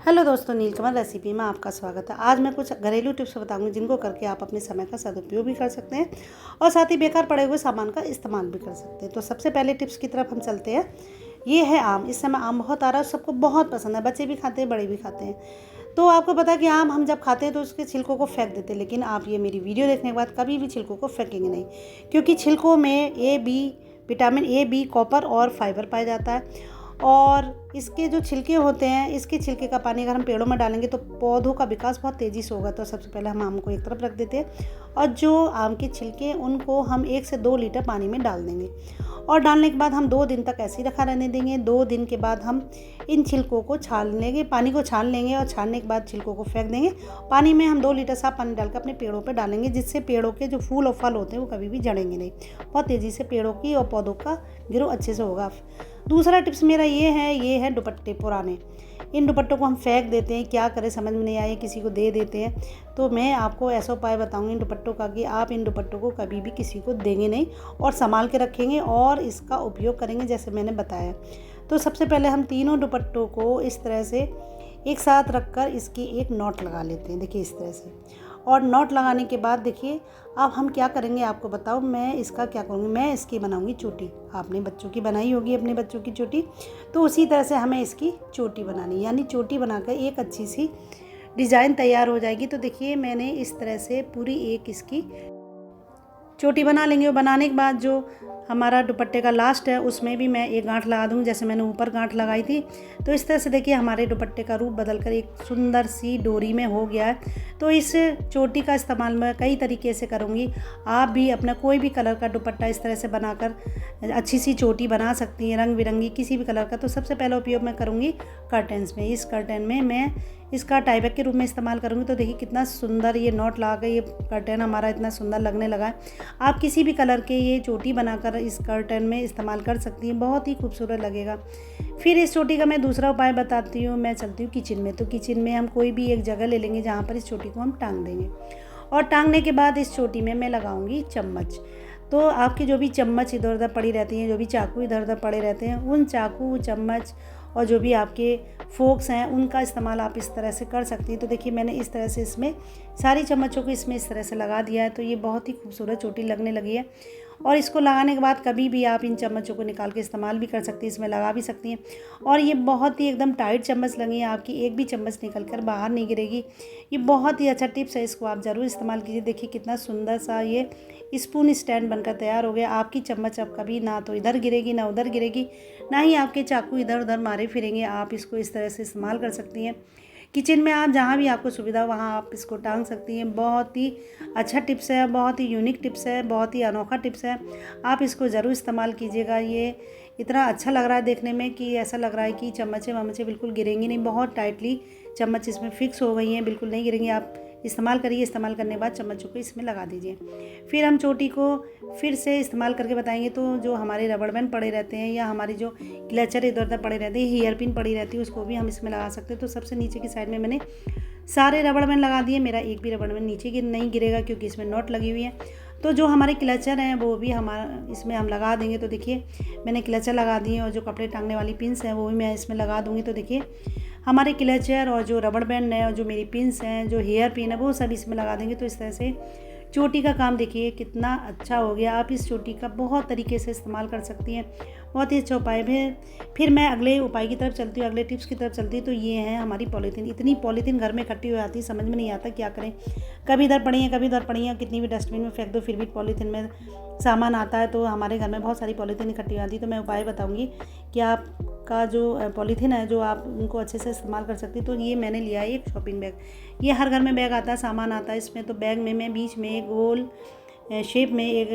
Hello दोस्तों, नीलकमल recipe में आपका स्वागत है। आज मैं कुछ घरेलू टिप्स बताऊंगी जिनको करके आप अपने समय का सदुपयोग भी कर सकते हैं और साथ ही बेकार पड़े हुए सामान का इस्तेमाल भी कर सकते हैं। तो सबसे पहले टिप्स की तरफ हम चलते हैं। ये है आम। इस समय आम बहुत आ रहा है, सबको बहुत पसंद है, बच्चे भी खाते हैं, बड़े भी खाते हैं। तो आपको पता है कि आम हम जब खाते हैं तो उसके छिलकों को फेंक देते हैं, लेकिन आप ये मेरी वीडियो देखने के बाद कभी भी छिलकों को फेंकेंगे नहीं, क्योंकि छिलकों में विटामिन ए बी, कॉपर और फाइबर पाया जाता है। और इसके जो छिलके होते हैं, इसके छिलके का पानी अगर हम पेड़ों में डालेंगे तो पौधों का विकास बहुत तेज़ी से होगा। तो सबसे पहले हम आम को एक तरफ रख देते हैं और जो आम के छिलके हैं उनको हम 1 से 2 लीटर पानी में डाल देंगे और डालने के बाद हम 2 दिन तक ऐसे ही रखा रहने देंगे। 2 दिन के बाद हम इन छिलकों को छान लेंगे, पानी को छान लेंगे और छानने के बाद छिलकों को फेंक देंगे। पानी में हम 2 लीटर साफ पानी डालकर अपने पेड़ों पर डालेंगे, जिससे पेड़ों के जो फूल और फल होते हैं वो कभी भी झड़ेंगे नहीं। बहुत तेज़ी से पेड़ों की और पौधों का ग्रो अच्छे से होगा। दूसरा टिप्स मेरा ये है दुपट्टे पुराने। इन दुपट्टों को हम फेंक देते हैं, क्या करें समझ में नहीं आए, किसी को दे देते हैं। तो मैं आपको ऐसा उपाय बताऊंगी इन दुपट्टों का कि आप इन दुपट्टों को कभी भी किसी को देंगे नहीं और संभाल के रखेंगे और इसका उपयोग करेंगे जैसे मैंने बताया। तो सबसे पहले हम तीनों दुपट्टों को इस तरह से एक साथ रखकर इसकी एक नॉट लगा लेते हैं। देखिए इस तरह से। और नॉट लगाने के बाद देखिए अब हम क्या करेंगे आपको बताओ। मैं इसका क्या करूँगी, मैं इसकी बनाऊँगी चोटी। आपने बच्चों की बनाई होगी, अपने बच्चों की चोटी, तो उसी तरह से हमें इसकी चोटी बनानी, यानी चोटी बनाकर एक अच्छी सी डिज़ाइन तैयार हो जाएगी। तो देखिए मैंने इस तरह से पूरी एक इसकी चोटी बना लेंगे और बनाने के बाद जो हमारा दुपट्टे का लास्ट है उसमें भी मैं एक गांठ लगा दूँगी, जैसे मैंने ऊपर गांठ लगाई थी। तो इस तरह से देखिए हमारे दुपट्टे का रूप बदलकर एक सुंदर सी डोरी में हो गया है। तो इस चोटी का इस्तेमाल मैं कई तरीके से करूँगी। आप भी अपना कोई भी कलर का दुपट्टा इस तरह से बनाकर अच्छी सी चोटी बना सकती हैं, रंग बिरंगी किसी भी कलर का। तो सबसे पहला उपयोग मैं करूँगी कर्टन्स में। इस कर्टन में मैं इसका टाई बैग के रूप में इस्तेमाल करूँगी। तो देखिए कितना सुंदर ये नॉट लगा कर ये कर्टन हमारा इतना सुंदर लगने लगा है। आप किसी भी कलर के ये चोटी बनाकर इस कर्टन में इस्तेमाल कर सकती हैं, बहुत ही खूबसूरत लगेगा। फिर इस चोटी का मैं दूसरा उपाय बताती हूँ। मैं चलती हूँ किचन में। तो किचन में हम कोई भी एक जगह ले लेंगे जहाँ पर इस चोटी को हम टांग देंगे और टांगने के बाद इस चोटी में मैं लगाऊंगी चम्मच। तो आपकी जो भी चम्मच इधर उधर पड़ी रहती हैं, जो भी चाकू इधर उधर पड़े रहते हैं, उन चाकू, चम्मच और जो भी आपके फोक्स हैं उनका इस्तेमाल आप इस तरह से कर सकती हैं। तो देखिए मैंने इस तरह से इसमें सारी चम्मचों को इसमें इस तरह से लगा दिया है। तो ये बहुत ही खूबसूरत चोटी लगने लगी है। और इसको लगाने के बाद कभी भी आप इन चम्मचों को निकाल के इस्तेमाल भी कर सकती हैं, इसमें लगा भी सकती हैं। और ये बहुत ही एकदम टाइट चम्मच लगी है, आपकी एक भी चम्मच निकल कर बाहर नहीं गिरेगी। ये बहुत ही अच्छा टिप्स है, इसको आप ज़रूर इस्तेमाल कीजिए। देखिए कितना सुंदर सा ये स्पून स्टैंड बनकर तैयार हो गया। आपकी चम्मच अब कभी ना तो इधर गिरेगी ना उधर गिरेगी, ना ही आपके चाकू इधर उधर मारे फिरेंगे। आप इसको इस तरह से इस्तेमाल कर सकती हैं। किचन में आप जहाँ भी आपको सुविधा हो वहाँ आप इसको टांग सकती हैं। बहुत ही अच्छा टिप्स है, बहुत ही यूनिक टिप्स है, बहुत ही अनोखा टिप्स है। आप इसको ज़रूर इस्तेमाल कीजिएगा। ये इतना अच्छा लग रहा है देखने में कि ऐसा लग रहा है कि चम्मचें वम्मचें बिल्कुल गिरेंगी नहीं। बहुत टाइटली चम्मच इसमें फिक्स हो गई हैं, बिल्कुल नहीं गिरेंगी। आप इस्तेमाल करिए। इस्तेमाल करने के बाद चम्मचों को इसमें लगा दीजिए। फिर हम चोटी को फिर से इस्तेमाल करके बताएंगे। तो जो हमारे रबड़ बैंड पड़े रहते हैं या हमारी जो क्लचर इधर उधर पड़े रहते हैं, हेयर पिन पड़ी रहती है, उसको भी हम इसमें लगा सकते हैं। तो सबसे नीचे की साइड में मैंने सारे रबड़ बैंड लगा दिए। मेरा एक भी रबड़ बैंड नीचे नहीं गिरेगा क्योंकि इसमें नॉट लगी हुई है। तो जो हमारे क्लचर हैं वो भी हमारा इसमें हम लगा देंगे। तो देखिए मैंने क्लचर लगा दिए और जो कपड़े टांगने वाली पिन्स हैं वो भी मैं इसमें लगा दूँगी। तो देखिए हमारे क्लचर और जो रबड़ बैंड है और जो मेरी पिन्स हैं, जो हेयर पिन है, वो सब इसमें लगा देंगे। तो इस तरह से चोटी का काम देखिए कितना अच्छा हो गया। आप इस चोटी का बहुत तरीके से इस्तेमाल कर सकती हैं। बहुत ही अच्छा उपाय है। फिर मैं अगले उपाय की तरफ चलती हूँ, अगले टिप्स की तरफ चलती हूँ। तो ये है हमारी पॉलीथीन। इतनी पॉलीथीन घर में इकट्ठी हो जाती है, समझ में नहीं आता क्या करें। कभी इधर पड़ी हैं, कभी उधर पड़ी हैं, कितनी भी डस्टबिन में फेंक दो फिर भी पॉलीथीन में सामान आता है। तो हमारे घर में बहुत सारी पॉलीथीन इकट्ठी हो जाती है। तो मैं उपाय बताऊँगी कि आपका जो पॉलीथीन है जो आप उनको अच्छे से इस्तेमाल कर सकती। तो ये मैंने लिया है एक शॉपिंग बैग। ये हर घर में बैग आता है, सामान आता है इसमें। तो बैग में मैं बीच में एक गोल शेप में एक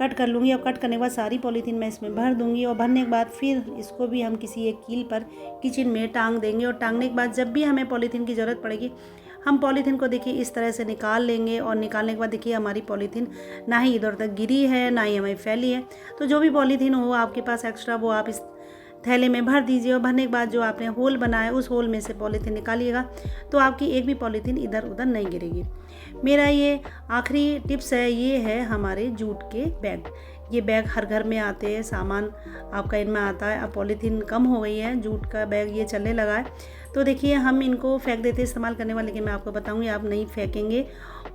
कट कर लूँगी और कट करने के बाद सारी पॉलीथीन मैं इसमें भर दूँगी। और भरने के बाद फिर इसको भी हम किसी एक कील पर किचन में टांग देंगे। और टांगने के बाद जब भी हमें पॉलीथीन की ज़रूरत पड़ेगी हम पॉलीथीन को देखिए इस तरह से निकाल लेंगे। और निकालने के बाद देखिए हमारी पॉलीथीन ना ही इधर उधर गिरी है ना ही हमारी फैली है। तो जो भी पॉलीथीन हो आपके पास एक्स्ट्रा वो आप इस थैले में भर दीजिए। और भरने के बाद जो आपने होल बनाया उस होल में से पॉलीथीन निकालिएगा। तो आपकी एक भी पॉलीथीन इधर उधर नहीं गिरेगी। मेरा ये आखिरी टिप्स है, ये है हमारे जूट के बैग। ये बैग हर घर में आते हैं, सामान आपका इनमें आता है। अब पॉलीथीन कम हो गई है, जूट का बैग ये चलने लगा है। तो देखिए हम इनको फेंक देते हैं इस्तेमाल करने वाले, लेकिन मैं आपको बताऊँगी आप नहीं फेंकेंगे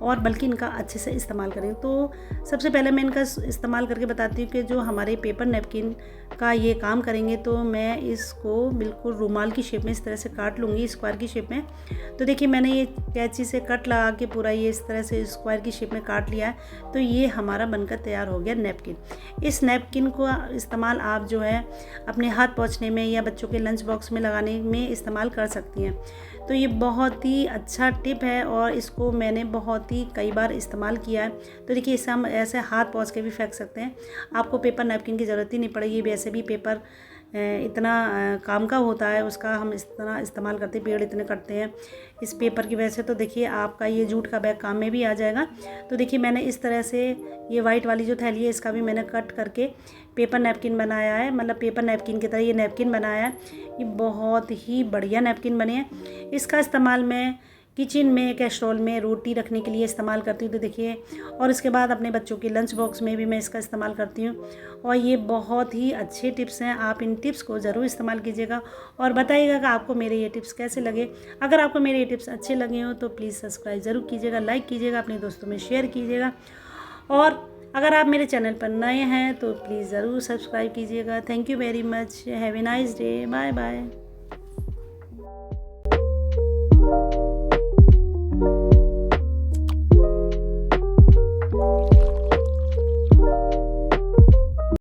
और बल्कि इनका अच्छे से इस्तेमाल करें। तो सबसे पहले मैं इनका इस्तेमाल करके बताती हूँ कि जो हमारे पेपर नैपकिन का ये काम करेंगे, तो मैं इसको बिल्कुल रुमाल की शेप में इस तरह से काट लूँगी, स्क्वायर की शेप में। तो देखिए मैंने ये कैंची से कट लगा के पूरा ये इस तरह से स्क्वायर की शेप में काट लिया है। तो ये हमारा बनकर तैयार हो गया नैपकिन। इस नैपकिन को इस्तेमाल आप जो है अपने हाथ पोंछने में या बच्चों के लंच बॉक्स में लगाने में इस्तेमाल कर सकती हैं। तो ये बहुत ही अच्छा टिप है और इसको मैंने बहुत ही कई बार इस्तेमाल किया है। तो देखिए इसे हम ऐसे हाथ पोंछ के भी फेंक सकते हैं, आपको पेपर नैपकिन की ज़रूरत ही नहीं पड़ेगी। वैसे भी पेपर इतना काम का होता है, उसका हम इतना इस्तेमाल करते हैं, पेड़ इतने कटते हैं इस पेपर की वजह से। तो देखिए आपका ये जूट का बैग काम में भी आ जाएगा। तो देखिए मैंने इस तरह से ये वाइट वाली जो थैली है इसका भी मैंने कट करके पेपर नैपकिन बनाया है, मतलब पेपर नैपकिन की तरह ये नैपकिन बनाया है। ये बहुत ही बढ़िया नैपकिन बने हैं। इसका इस्तेमाल मैं किचन में, कैस्ट्रोल में रोटी रखने के लिए इस्तेमाल करती हूँ। तो देखिए और इसके बाद अपने बच्चों के लंच बॉक्स में भी मैं इसका इस्तेमाल करती हूँ। और ये बहुत ही अच्छे टिप्स हैं, आप इन टिप्स को ज़रूर इस्तेमाल कीजिएगा और बताइएगा कि आपको मेरे ये टिप्स कैसे लगे। अगर आपको मेरे ये टिप्स अच्छे लगे हो तो प्लीज़ सब्सक्राइब ज़रूर कीजिएगा, लाइक कीजिएगा, अपने दोस्तों में शेयर कीजिएगा। और अगर आप मेरे चैनल पर नए हैं तो प्लीज़ ज़रूर सब्सक्राइब कीजिएगा। Thank you very much. Have a nice day. Bye bye.